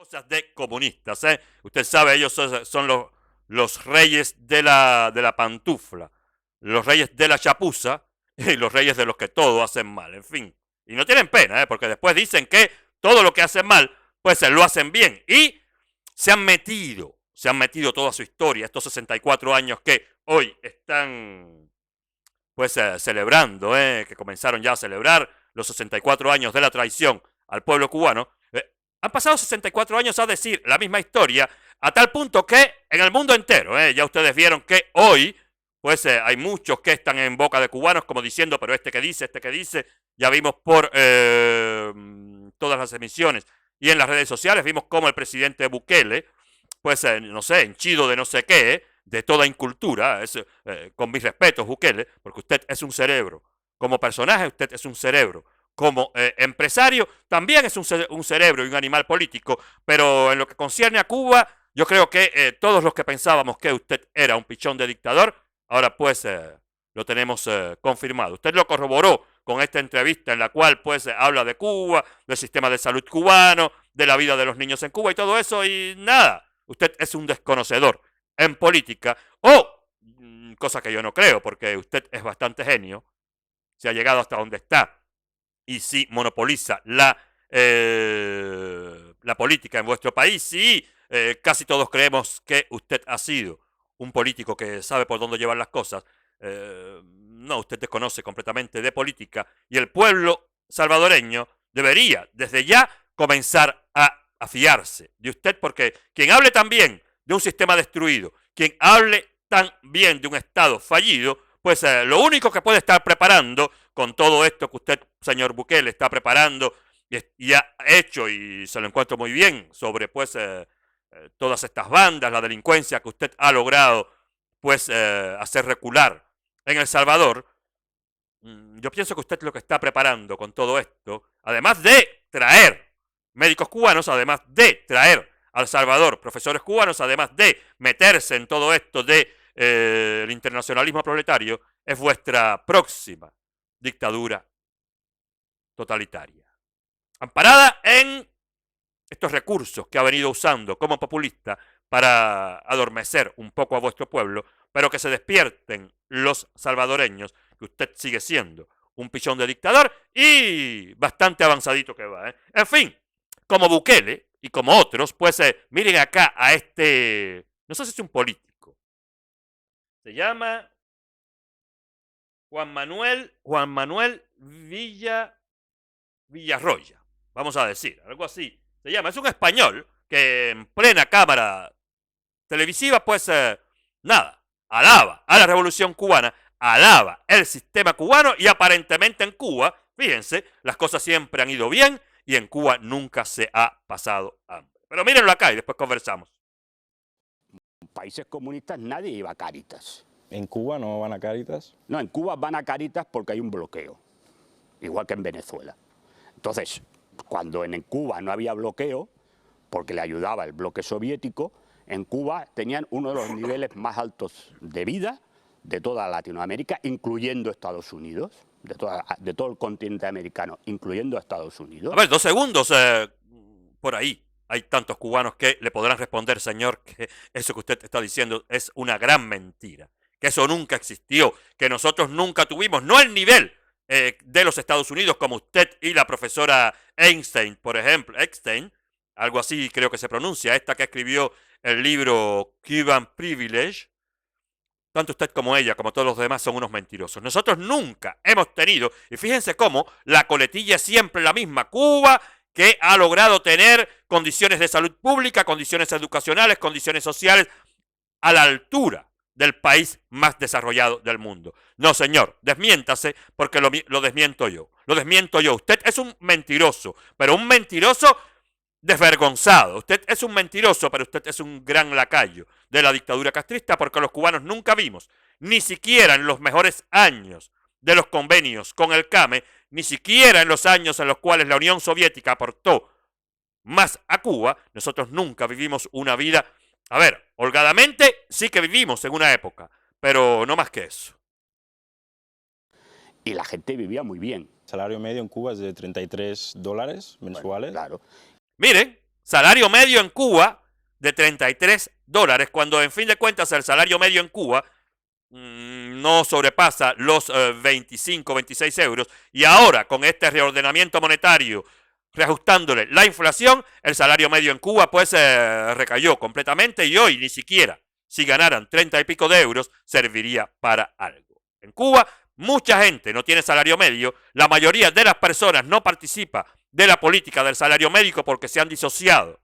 cosas de comunistas, ¿eh? Usted sabe, ellos son los reyes de la pantufla, los reyes de la chapuza y los reyes de los que todo hacen mal, en fin. Y no tienen pena, ¿eh? Porque después dicen que todo lo que hacen mal, pues lo hacen bien. Y se han metido toda su historia, estos 64 años que hoy están pues celebrando, que comenzaron ya a celebrar los 64 años de la traición al pueblo cubano. Han pasado 64 años a decir la misma historia, a tal punto que en el mundo entero, ya ustedes vieron que hoy, pues hay muchos que están en boca de cubanos como diciendo, pero este que dice, ya vimos por todas las emisiones y en las redes sociales, vimos como el presidente Bukele, pues no sé, henchido de no sé qué, de toda incultura, con mis respetos, Bukele, porque usted es un cerebro. Como personaje, usted es un cerebro. Como empresario, también es un cerebro y un animal político, pero en lo que concierne a Cuba, yo creo que todos los que pensábamos que usted era un pichón de dictador, ahora pues lo tenemos confirmado. Usted lo corroboró con esta entrevista en la cual pues habla de Cuba, del sistema de salud cubano, de la vida de los niños en Cuba y todo eso, y nada, usted es un desconocedor en política, o, cosa que yo no creo, porque usted es bastante genio, se ha llegado hasta donde está, y si monopoliza la política en vuestro país, y casi todos creemos que usted ha sido un político que sabe por dónde llevar las cosas, no, usted desconoce completamente de política, y el pueblo salvadoreño debería desde ya comenzar a fiarse de usted, porque quien hable también de un sistema destruido, quien hable tan bien de un Estado fallido, pues lo único que puede estar preparando con todo esto que usted, señor Bukele, está preparando y ha hecho, y se lo encuentro muy bien, sobre pues todas estas bandas, la delincuencia que usted ha logrado pues hacer recular en El Salvador, yo pienso que usted lo que está preparando con todo esto, además de traer médicos cubanos, además de traer a El Salvador profesores cubanos, además de meterse en todo esto de el internacionalismo proletario, es vuestra próxima dictadura totalitaria, amparada en estos recursos que ha venido usando como populista para adormecer un poco a vuestro pueblo, pero que se despierten los salvadoreños, que usted sigue siendo un pichón de dictador y bastante avanzadito que va. En fin, como Bukele y como otros, pues miren acá a este, no sé si es un político, se llama Juan Manuel Villarroya, vamos a decir, algo así se llama. Es un español que en plena cámara televisiva, pues nada, alaba a la revolución cubana, alaba el sistema cubano y aparentemente en Cuba, fíjense, las cosas siempre han ido bien y en Cuba nunca se ha pasado hambre. Pero mírenlo acá y después conversamos. En países comunistas nadie iba a Cáritas. ¿En Cuba no van a Cáritas? No, en Cuba van a Cáritas porque hay un bloqueo, igual que en Venezuela. Entonces, cuando en Cuba no había bloqueo, porque le ayudaba el bloque soviético, en Cuba tenían uno de los niveles más altos de vida de toda Latinoamérica, incluyendo Estados Unidos, de todo el continente americano, incluyendo Estados Unidos. A ver, 2 segundos por ahí. Hay tantos cubanos que le podrán responder, señor, que eso que usted está diciendo es una gran mentira, que eso nunca existió, que nosotros nunca tuvimos, no el nivel de los Estados Unidos como usted y la profesora Einstein, por ejemplo, Einstein, algo así creo que se pronuncia, esta que escribió el libro Cuban Privilege. Tanto usted como ella, como todos los demás, son unos mentirosos. Nosotros nunca hemos tenido, y fíjense cómo la coletilla es siempre la misma, Cuba, que ha logrado tener condiciones de salud pública, condiciones educacionales, condiciones sociales a la altura del país más desarrollado del mundo. No, señor, desmiéntase porque lo desmiento yo. Lo desmiento yo. Usted es un mentiroso, pero un mentiroso desvergonzado. Usted es un mentiroso, pero usted es un gran lacayo de la dictadura castrista, porque los cubanos nunca vimos, ni siquiera en los mejores años de los convenios con el CAME, ni siquiera en los años en los cuales la Unión Soviética aportó más a Cuba, nosotros nunca vivimos una vida, a ver, holgadamente sí que vivimos en una época, pero no más que eso. Y la gente vivía muy bien. El salario medio en Cuba es de $33 mensuales. Bueno, claro. Miren, salario medio en Cuba de $33, cuando en fin de cuentas el salario medio en Cuba no sobrepasa los 25, 26 euros. Y ahora, con este reordenamiento monetario, reajustándole la inflación, el salario medio en Cuba pues recayó completamente y hoy ni siquiera, si ganaran 30 y pico de euros, serviría para algo. En Cuba, mucha gente no tiene salario medio, la mayoría de las personas no participa de la política del salario médico porque se han disociado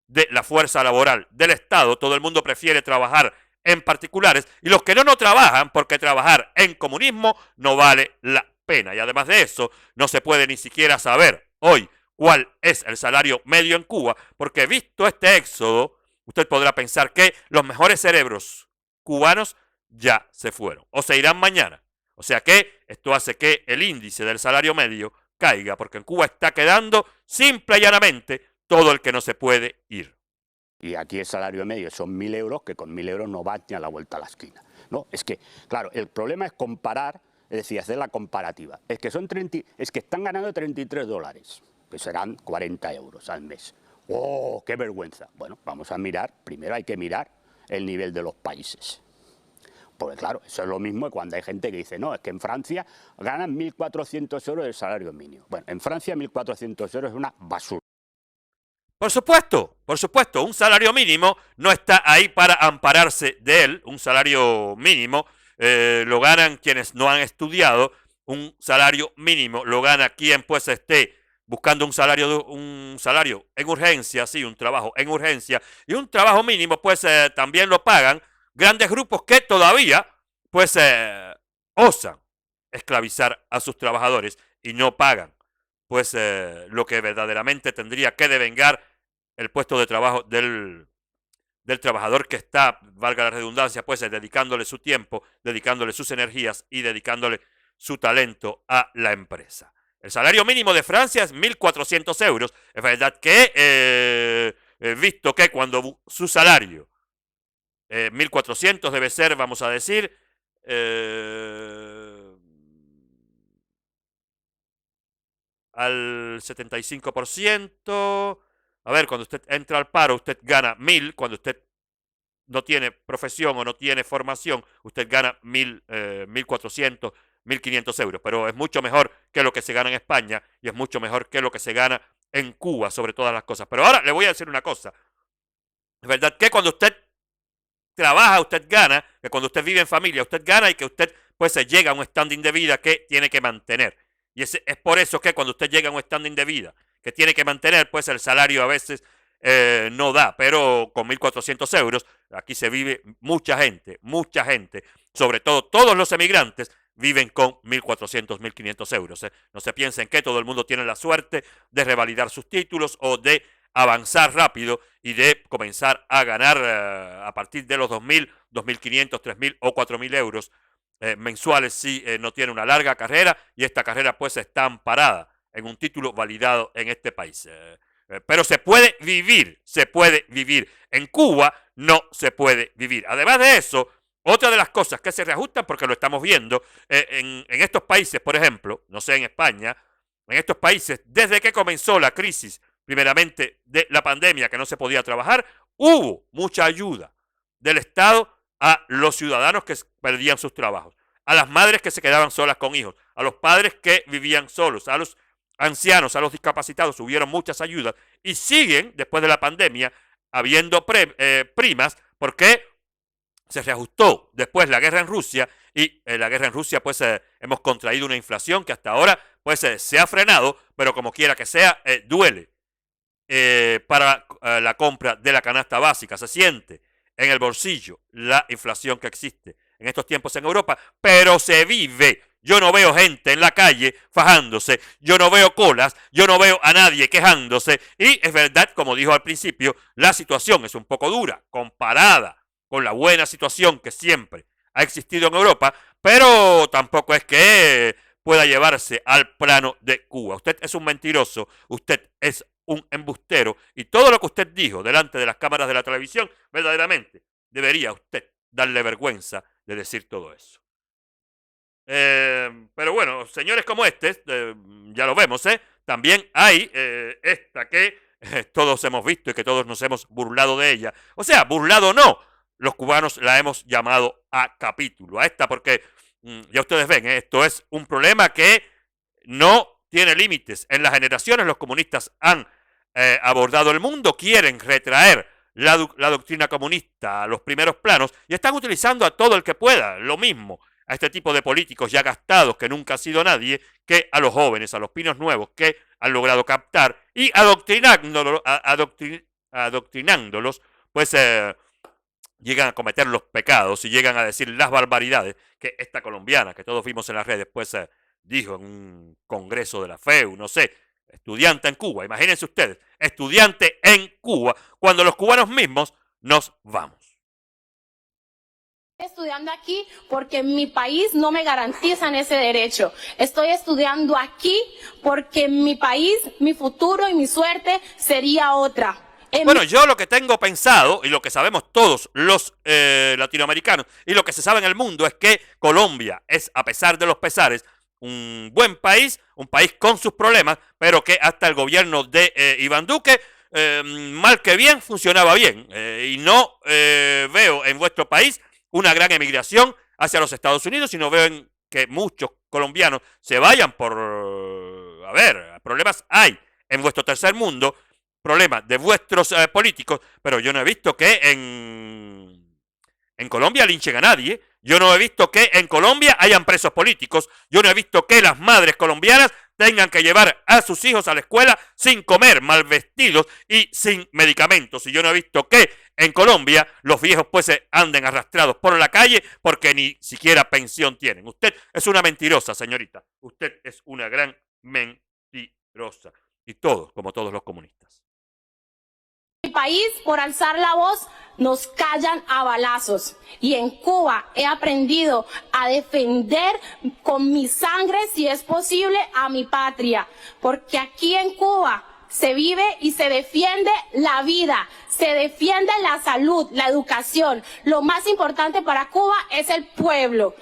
de la fuerza laboral del Estado. Todo el mundo prefiere trabajar en particulares y los que no trabajan porque trabajar en comunismo no vale la pena. Y además de eso, no se puede ni siquiera saber hoy cuál es el salario medio en Cuba, porque visto este éxodo, usted podrá pensar que los mejores cerebros cubanos ya se fueron o se irán mañana. O sea que esto hace que el índice del salario medio caiga, porque en Cuba está quedando simple y llanamente todo el que no se puede ir. Y aquí el salario medio son 1.000 euros, que con 1.000 euros no va ni a la vuelta a la esquina, ¿no? Es que, claro, el problema es comparar, es decir, hacer la comparativa. Es que están ganando $33, que serán 40 euros al mes. ¡Oh, qué vergüenza! Bueno, vamos a mirar, primero hay que mirar el nivel de los países. Porque claro, eso es lo mismo que cuando hay gente que dice, no, es que en Francia ganan 1.400 euros el salario mínimo. Bueno, en Francia 1.400 euros es una basura. Por supuesto, un salario mínimo no está ahí para ampararse de él. Un salario mínimo lo ganan quienes no han estudiado. Un salario mínimo lo gana quien pues esté buscando un salario en urgencia, sí, un trabajo en urgencia. Y un trabajo mínimo pues también lo pagan grandes grupos que todavía pues osan esclavizar a sus trabajadores y no pagan pues lo que verdaderamente tendría que devengar el puesto de trabajo del trabajador que está, valga la redundancia, pues dedicándole su tiempo, dedicándole sus energías y dedicándole su talento a la empresa. El salario mínimo de Francia es 1.400 euros. Es verdad que, visto que cuando su salario, 1.400 debe ser, vamos a decir, al 75%. A ver, cuando usted entra al paro, usted gana 1.000. Cuando usted no tiene profesión o no tiene formación, usted gana 1.400, 1.500 euros. Pero es mucho mejor que lo que se gana en España y es mucho mejor que lo que se gana en Cuba, sobre todas las cosas. Pero ahora le voy a decir una cosa. Es verdad que cuando usted trabaja, usted gana, que cuando usted vive en familia, usted gana y que usted pues se llega a un standing de vida que tiene que mantener. Y es por eso que cuando usted llega a un standing de vida que tiene que mantener, pues el salario a veces no da, pero con 1.400 euros, aquí se vive mucha gente, sobre todo todos los emigrantes viven con 1.400, 1.500 euros. No se piensen que todo el mundo tiene la suerte de revalidar sus títulos o de avanzar rápido y de comenzar a ganar a partir de los 2.000, 2.500, 3.000 o 4.000 euros mensuales si no tiene una larga carrera y esta carrera pues está amparada en un título validado en este país. Pero se puede vivir. En Cuba no se puede vivir. Además de eso, otra de las cosas que se reajustan, porque lo estamos viendo, en estos países, por ejemplo, no sé, en España, en estos países, desde que comenzó la crisis, primeramente de la pandemia, que no se podía trabajar, hubo mucha ayuda del Estado a los ciudadanos que perdían sus trabajos, a las madres que se quedaban solas con hijos, a los padres que vivían solos, a los ancianos, a los discapacitados. Hubieron muchas ayudas y siguen, después de la pandemia, habiendo primas, porque se reajustó después la guerra en Rusia y la guerra en Rusia pues hemos contraído una inflación que hasta ahora pues se ha frenado, pero como quiera que sea, duele para la compra de la canasta básica. Se siente en el bolsillo la inflación que existe en estos tiempos en Europa, pero se vive. Yo no veo gente en la calle fajándose, yo no veo colas, yo no veo a nadie quejándose. Y es verdad, como dijo al principio, la situación es un poco dura comparada con la buena situación que siempre ha existido en Europa, pero tampoco es que pueda llevarse al plano de Cuba. Usted es un mentiroso, usted es un embustero y todo lo que usted dijo delante de las cámaras de la televisión, verdaderamente debería usted darle vergüenza de decir todo eso. Pero bueno, señores como este, ya lo vemos, también hay esta que todos hemos visto y que todos nos hemos burlado de ella. O sea, burlado no, los cubanos la hemos llamado a capítulo, a esta, porque ya ustedes ven, esto es un problema que no tiene límites. En las generaciones los comunistas han abordado el mundo, quieren retraer la doctrina comunista a los primeros planos y están utilizando a todo el que pueda, lo mismo a este tipo de políticos ya gastados que nunca ha sido nadie, que a los jóvenes, a los pinos nuevos que han logrado captar y adoctrinándolos, pues llegan a cometer los pecados y llegan a decir las barbaridades que esta colombiana, que todos vimos en las redes, pues dijo en un congreso de la FEU, no sé, estudiante en Cuba. Imagínense ustedes, estudiante en Cuba, cuando los cubanos mismos nos vamos. Estoy estudiando aquí porque en mi país no me garantizan ese derecho. Estoy estudiando aquí porque en mi país mi futuro y mi suerte sería otra. Bueno, yo lo que tengo pensado, y lo que sabemos todos los latinoamericanos, y lo que se sabe en el mundo, es que Colombia es, a pesar de los pesares, un buen país, un país con sus problemas, pero que hasta el gobierno de Iván Duque, mal que bien, funcionaba bien. Y no veo en vuestro país una gran emigración hacia los Estados Unidos, sino veo que muchos colombianos se vayan por... a ver, problemas hay en vuestro tercer mundo, problemas de vuestros políticos, pero yo no he visto que en Colombia linchen a nadie. Yo no he visto que en Colombia hayan presos políticos. Yo no he visto que las madres colombianas tengan que llevar a sus hijos a la escuela sin comer, mal vestidos y sin medicamentos. Y yo no he visto que en Colombia los viejos pues se anden arrastrados por la calle porque ni siquiera pensión tienen. Usted es una mentirosa, señorita. Usted es una gran mentirosa. Y todos, como todos los comunistas. Mi país, por alzar la voz, nos callan a balazos. Y en Cuba he aprendido a defender con mi sangre, si es posible, a mi patria. Porque aquí en Cuba se vive y se defiende la vida, se defiende la salud, la educación. Lo más importante para Cuba es el pueblo.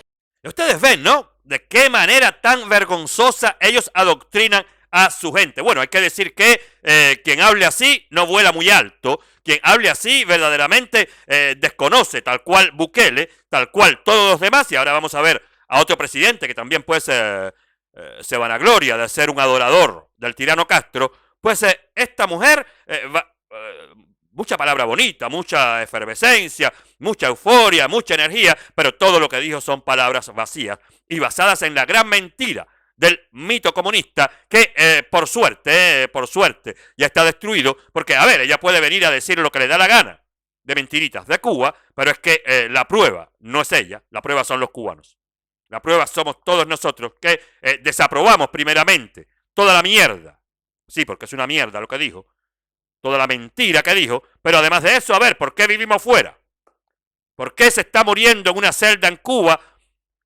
Ustedes ven, ¿no? De qué manera tan vergonzosa ellos adoctrinan a su gente. Bueno, hay que decir que quien hable así no vuela muy alto. Quien hable así verdaderamente desconoce, tal cual Bukele, tal cual todos los demás. Y ahora vamos a ver a otro presidente que también pues se vanagloria de ser un adorador del tirano Castro. Pues esta mujer, mucha palabra bonita, mucha efervescencia, mucha euforia, mucha energía, pero todo lo que dijo son palabras vacías y basadas en la gran mentira del mito comunista que por suerte, ya está destruido, porque a ver, ella puede venir a decir lo que le da la gana de mentiritas de Cuba, pero es que la prueba no es ella, la prueba son los cubanos. La prueba somos todos nosotros que desaprobamos primeramente toda la mierda, sí, porque es una mierda lo que dijo, toda la mentira que dijo, pero además de eso, a ver, ¿por qué vivimos fuera? ¿Por qué se está muriendo en una celda en Cuba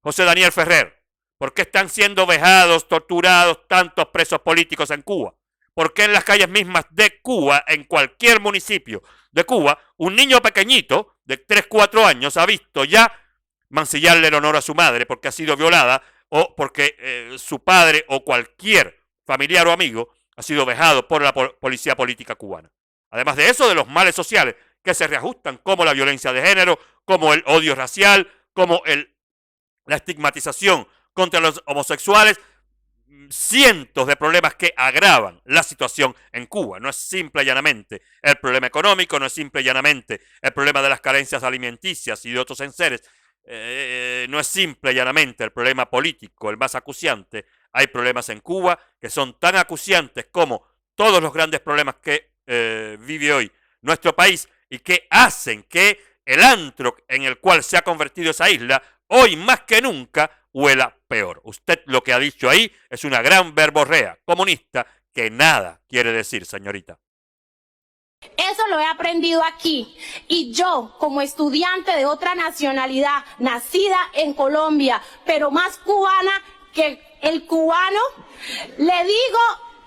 José Daniel Ferrer? ¿Por qué están siendo vejados, torturados tantos presos políticos en Cuba? ¿Por qué en las calles mismas de Cuba, en cualquier municipio de Cuba, un niño pequeñito de 3, 4 años ha visto ya mancillarle el honor a su madre porque ha sido violada o porque su padre o cualquier familiar o amigo ha sido vejado por la policía política cubana? Además de eso, de los males sociales que se reajustan, como la violencia de género, como el odio racial, como la estigmatización contra los homosexuales, cientos de problemas que agravan la situación en Cuba. No es simple y llanamente el problema económico, no es simple y llanamente el problema de las carencias alimenticias y de otros enseres, no es simple y llanamente el problema político, el más acuciante. Hay problemas en Cuba que son tan acuciantes como todos los grandes problemas que vive hoy nuestro país y que hacen que el antro en el cual se ha convertido esa isla, hoy más que nunca, huela peor. Usted lo que ha dicho ahí es una gran verborrea comunista que nada quiere decir, señorita. Eso lo he aprendido aquí. Y yo, como estudiante de otra nacionalidad, nacida en Colombia, pero más cubana que el cubano, le digo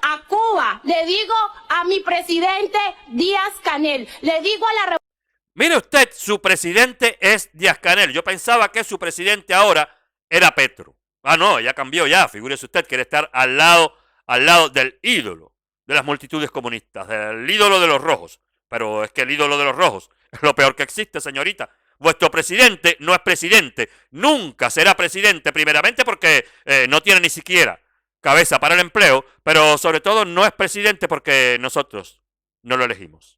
a Cuba, le digo a mi presidente Díaz-Canel, le digo a la... Mire usted, su presidente es Díaz-Canel. Yo pensaba que su presidente ahora era Petro. Ah, no, ya cambió ya. Figúrese usted, quiere estar al lado del ídolo de las multitudes comunistas, del ídolo de los rojos. Pero es que el ídolo de los rojos es lo peor que existe, señorita. Vuestro presidente no es presidente, nunca será presidente, primeramente porque no tiene ni siquiera cabeza para el empleo, pero sobre todo no es presidente porque nosotros no lo elegimos.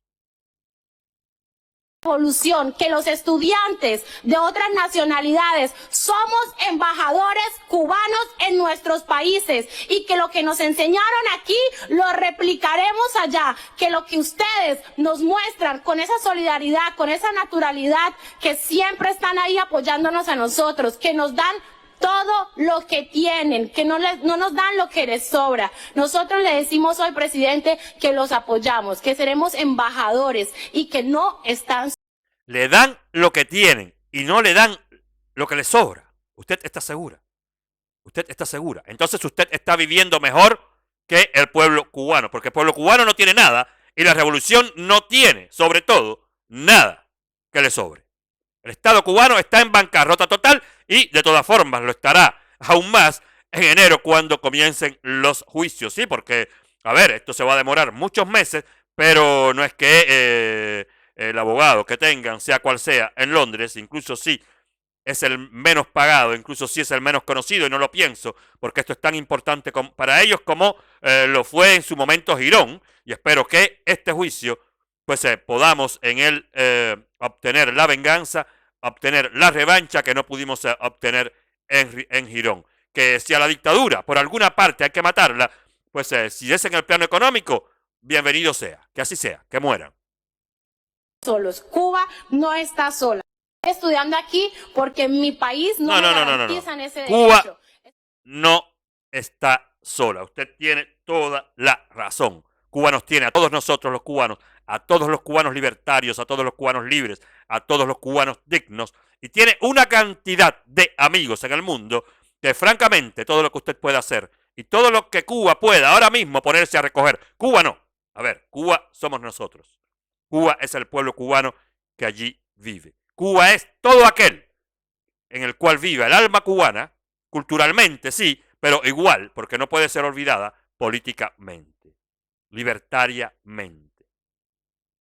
Revolución, que los estudiantes de otras nacionalidades somos embajadores cubanos en nuestros países y que lo que nos enseñaron aquí lo replicaremos allá, que lo que ustedes nos muestran con esa solidaridad, con esa naturalidad, que siempre están ahí apoyándonos a nosotros, que nos dan todo lo que tienen, que no nos dan lo que les sobra. Nosotros le decimos hoy, presidente, que los apoyamos, que seremos embajadores y que no están. Le dan lo que tienen y no le dan lo que les sobra. Usted está segura. Usted está segura. Entonces usted está viviendo mejor que el pueblo cubano, porque el pueblo cubano no tiene nada y la revolución no tiene, sobre todo, nada que le sobre. El Estado cubano está en bancarrota total y de todas formas lo estará aún más en enero cuando comiencen los juicios. Sí, porque, a ver, esto se va a demorar muchos meses, pero no es que el abogado que tengan, sea cual sea, en Londres, incluso si es el menos pagado, incluso si es el menos conocido, y no lo pienso, porque esto es tan importante para ellos como lo fue en su momento Girón, y espero que este juicio pues podamos en él obtener la venganza, obtener la revancha que no pudimos obtener en Girón. Que si a la dictadura por alguna parte hay que matarla, pues si es en el plano económico, bienvenido sea, que así sea, que mueran. Solos. Cuba no está sola. Estoy estudiando aquí porque en mi país no garantizan ese derecho. Cuba no está sola. Usted tiene toda la razón. Cuba nos tiene a todos nosotros los cubanos, a todos los cubanos libertarios, a todos los cubanos libres, a todos los cubanos dignos, y tiene una cantidad de amigos en el mundo que francamente todo lo que usted pueda hacer y todo lo que Cuba pueda ahora mismo ponerse a recoger, Cuba no. A ver, Cuba somos nosotros. Cuba es el pueblo cubano que allí vive. Cuba es todo aquel en el cual vive el alma cubana, culturalmente sí, pero igual, porque no puede ser olvidada políticamente, libertariamente.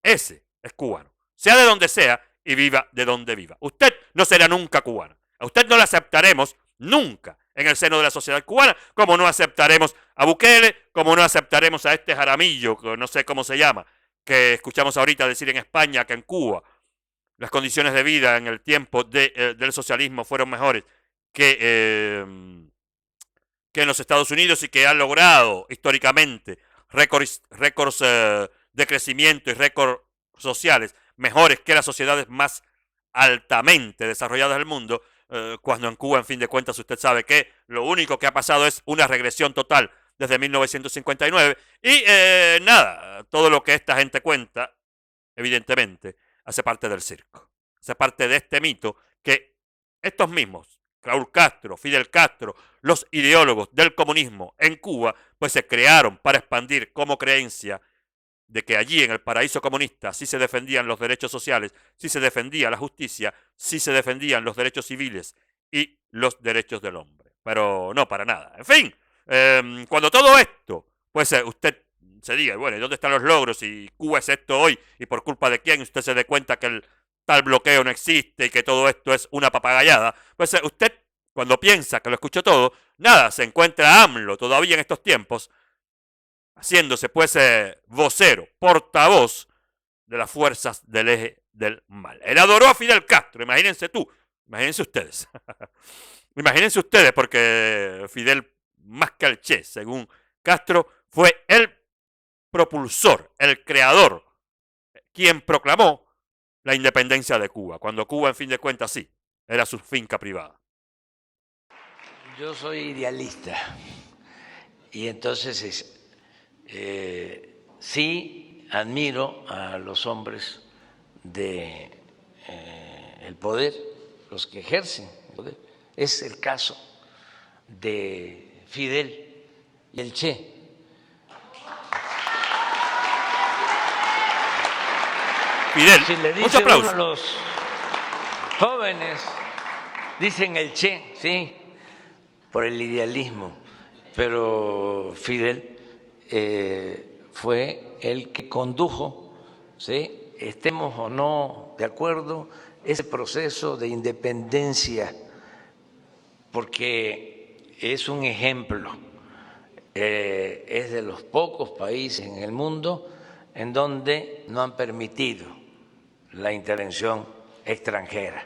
Ese es cubano, sea de donde sea y viva de donde viva. Usted no será nunca cubana. A usted no le aceptaremos nunca en el seno de la sociedad cubana, como no aceptaremos a Bukele, como no aceptaremos a este Jaramillo, que no sé cómo se llama, que escuchamos ahorita decir en España que en Cuba las condiciones de vida en el tiempo del socialismo fueron mejores que en los Estados Unidos y que han logrado históricamente récords de crecimiento y récords sociales mejores que las sociedades más altamente desarrolladas del mundo, cuando en Cuba, en fin de cuentas, usted sabe que lo único que ha pasado es una regresión total desde 1959 y nada, todo lo que esta gente cuenta, evidentemente, hace parte del circo, hace parte de este mito que estos mismos, Raúl Castro, Fidel Castro, los ideólogos del comunismo en Cuba, pues se crearon para expandir como creencia de que allí en el paraíso comunista sí se defendían los derechos sociales, sí se defendía la justicia, sí se defendían los derechos civiles y los derechos del hombre. Pero no para nada. En fin, cuando todo esto, pues usted se diga, bueno, ¿y dónde están los logros? Y Cuba es esto hoy, y por culpa de quién usted se dé cuenta que el tal bloqueo no existe y que todo esto es una papagayada, pues usted, cuando piensa que lo escuchó todo, nada, se encuentra a AMLO todavía en estos tiempos, haciéndose pues vocero, portavoz de las fuerzas del eje del mal. Él adoró a Fidel Castro, imagínense ustedes. Imagínense ustedes, porque Fidel, más que el Che, según Castro, fue el propulsor, el creador, quien proclamó la independencia de Cuba, cuando Cuba, en fin de cuentas, sí, era su finca privada. Yo soy idealista y entonces sí admiro a los hombres de el poder, los que ejercen el poder. Es el caso de Fidel y el Che. Fidel, Si le mucho dice uno aplauso. a los jóvenes, dicen el Che, sí, por el idealismo, pero Fidel fue el que condujo, ¿sí?, estemos o no de acuerdo, ese proceso de independencia, porque es un ejemplo, es de los pocos países en el mundo en donde no han permitido la intervención extranjera.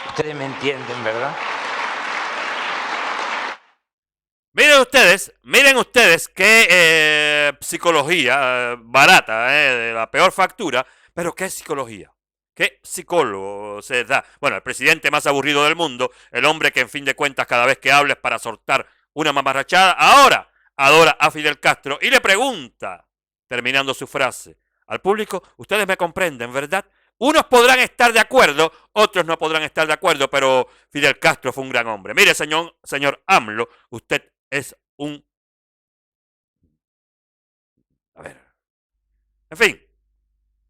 Ustedes me entienden, ¿verdad? Miren ustedes qué psicología barata, de la peor factura, pero qué psicología, qué psicólogo se da. Bueno, el presidente más aburrido del mundo, el hombre que en fin de cuentas cada vez que hable es para soltar una mamarrachada, ahora adora a Fidel Castro y le pregunta, terminando su frase, al público: ustedes me comprenden, ¿verdad? Unos podrán estar de acuerdo, otros no podrán estar de acuerdo, pero Fidel Castro fue un gran hombre. Mire, señor AMLO, usted es un... A ver. En fin,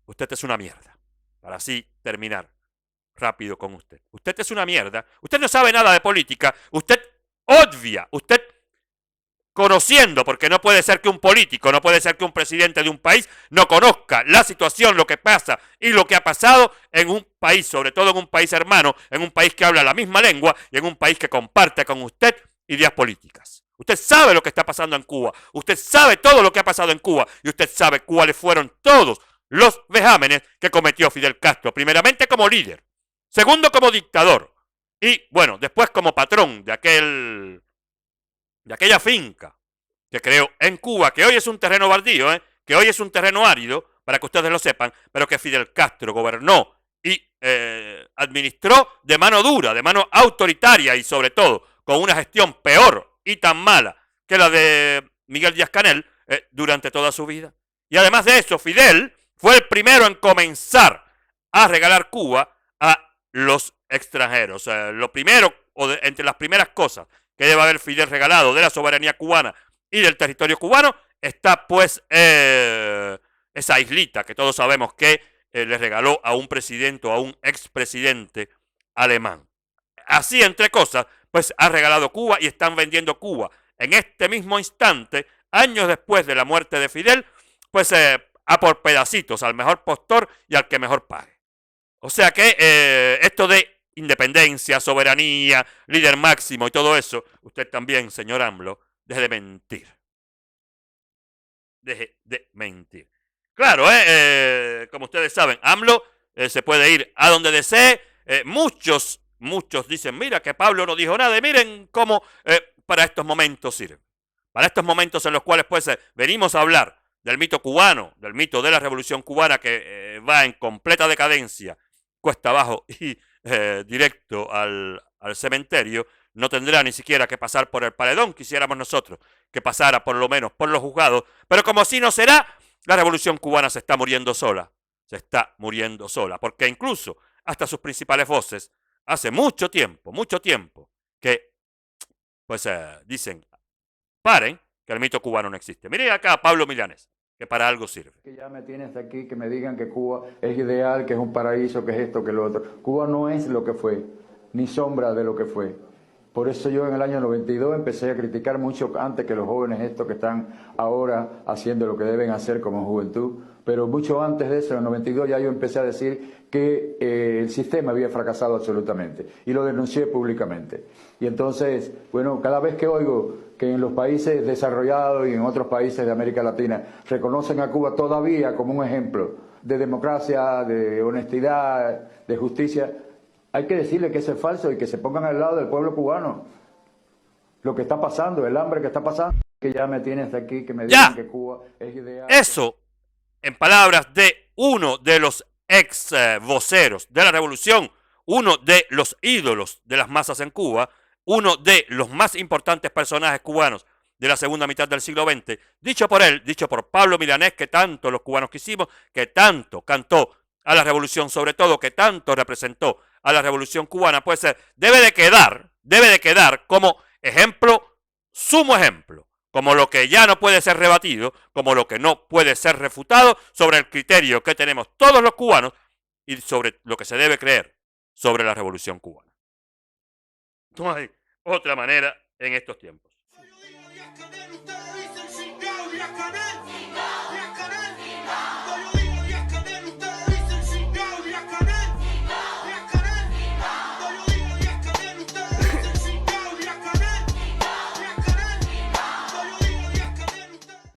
usted es una mierda. Para así terminar rápido con usted. Usted es una mierda. Usted no sabe nada de política. Usted obvia. Usted conociendo, porque no puede ser que un político, no puede ser que un presidente de un país no conozca la situación, lo que pasa y lo que ha pasado en un país, sobre todo en un país hermano, en un país que habla la misma lengua y en un país que comparte con usted ideas políticas. Usted sabe lo que está pasando en Cuba, usted sabe todo lo que ha pasado en Cuba y usted sabe cuáles fueron todos los vejámenes que cometió Fidel Castro, primeramente como líder, segundo como dictador y, bueno, después como patrón de aquella finca que creó en Cuba, que hoy es un terreno baldío, que hoy es un terreno árido, para que ustedes lo sepan, pero que Fidel Castro gobernó y administró de mano dura, de mano autoritaria y sobre todo con una gestión peor y tan mala que la de Miguel Díaz-Canel durante toda su vida. Y además de eso, Fidel fue el primero en comenzar a regalar Cuba a los extranjeros. Lo primero, entre las primeras cosas que debe haber Fidel regalado de la soberanía cubana y del territorio cubano, está pues esa islita que todos sabemos que le regaló a un presidente o a un expresidente alemán. Así, entre cosas, pues ha regalado Cuba y están vendiendo Cuba en este mismo instante, años después de la muerte de Fidel, pues a por pedacitos, al mejor postor y al que mejor pague. O sea que esto de independencia, soberanía, líder máximo y todo eso, usted también, señor AMLO, deje de mentir. Deje de mentir. Claro, como ustedes saben, AMLO se puede ir a donde desee. Muchos dicen, mira que Pablo no dijo nada. Y miren cómo para estos momentos sirve. Para estos momentos en los cuales pues venimos a hablar del mito cubano, del mito de la revolución cubana que va en completa decadencia, cuesta abajo y directo al cementerio, no tendrá ni siquiera que pasar por el paredón, quisiéramos nosotros que pasara por lo menos por los juzgados, pero como así no será, la revolución cubana se está muriendo sola, porque incluso hasta sus principales voces, hace mucho tiempo, que pues dicen, paren, que el mito cubano no existe. Miren acá a Pablo Milanés, que para algo sirve. Que ya me tienes aquí, que me digan que Cuba es ideal, que es un paraíso, que es esto, que lo otro. Cuba no es lo que fue, ni sombra de lo que fue. Por eso yo en el año 92 empecé a criticar mucho antes que los jóvenes estos que están ahora haciendo lo que deben hacer como juventud, pero mucho antes de eso, en el 92 ya yo empecé a decir que el sistema había fracasado absolutamente y lo denuncié públicamente. Y entonces, bueno, cada vez que oigo que en los países desarrollados y en otros países de América Latina reconocen a Cuba todavía como un ejemplo de democracia, de honestidad, de justicia, hay que decirle que eso es falso y que se pongan al lado del pueblo cubano. Lo que está pasando, el hambre que está pasando, que ya me tienes aquí, que me digan que Cuba es ideal. Eso, en palabras de uno de los ex voceros de la revolución, uno de los ídolos de las masas en Cuba, uno de los más importantes personajes cubanos de la segunda mitad del siglo XX, dicho por él, dicho por Pablo Milanés, que tanto los cubanos quisimos, que tanto cantó a la revolución, sobre todo, que tanto representó a la revolución cubana, pues debe de quedar como ejemplo, sumo ejemplo, como lo que ya no puede ser rebatido, como lo que no puede ser refutado sobre el criterio que tenemos todos los cubanos y sobre lo que se debe creer sobre la revolución cubana. No hay otra manera en estos tiempos.